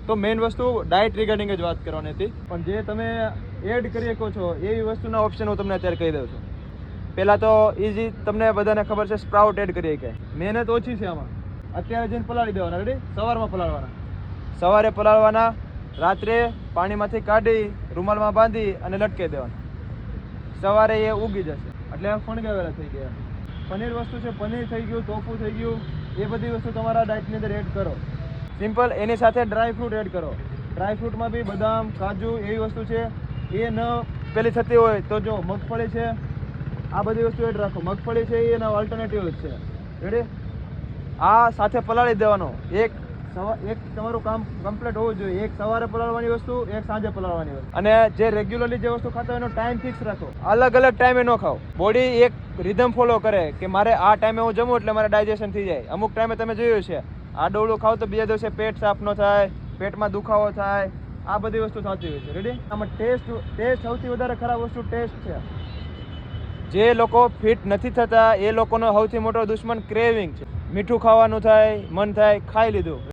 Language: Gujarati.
તો મેઇન વસ્તુ ડાયટ રિગાર્ડિંગ જ વાત કરવાની હતી, પણ જે તમે એડ કરી શકો છો એવી વસ્તુના ઓપ્શન હું તમને અત્યારે કહી દઉં છું. પહેલાં તો ઇઝી, તમને બધાને ખબર છે સ્પ્રાઉટ એડ કરી શકાય. મહેનત ઓછી છે આમાં. અત્યારે જઈને પલાળી દેવાના, રેડી? સવારમાં પલાળવાના, સવારે પલાળવાના, રાત્રે પાણીમાંથી કાઢી રૂમાલમાં બાંધી અને લટકાવી દેવાના. સવારે એ ઉગી જશે એટલે ફણગાવેલા થઈ ગયા. પનીર વસ્તુ છે, પનીર થઈ ગયું, ટોફુ થઈ ગયું, એ બધી વસ્તુ તમારા ડાયટની અંદર એડ કરો. સિમ્પલ. એની સાથે ડ્રાય ફ્રૂટ એડ કરો. ડ્રાય ફ્રૂટમાં બી બદામ, કાજુ એવી વસ્તુ છે, એ ન પેલી થતી હોય તો જો મગફળી છે, આ બધી વસ્તુ એડ રાખો. મગફળી છે એના ઓલ્ટરનેટિવ છે, રેડી? આ સાથે પલાળી દેવાનો. એક તમારું કામ કમ્પ્લીટ હોવું જોઈએ. એક સવારે પલાળવાની વસ્તુ, એક સાંજે પલાળવાની વસ્તુ. અને જે રેગ્યુલરલી જે વસ્તુ ખાતા હોય એનો ટાઈમ ફિક્સ રાખો. અલગ અલગ ટાઈમે ન ખાઓ. બોડી એક રિધમ ફોલો કરે કે મારે આ ટાઈમે હું જમું એટલે મારે ડાયજેશન થઈ જાય. અમુક ટાઈમે તમે જોયું છે આ ડોળું ખાવ તો બીજા દિવસે પેટ સાફ ન થાય, પેટમાં દુખાવો થાય, આ બધી વસ્તુ થતી હોય છે, રેડી? આમાં ટેસ્ટ સૌથી વધારે ખરાબ વસ્તુ ટેસ્ટ છે. જે લોકો ફિટ નથી થતા એ લોકોનો સૌથી મોટો દુશ્મન ક્રેવિંગ છે. મીઠું ખાવાનું થાય, મન થાય, ખાઈ લીધું.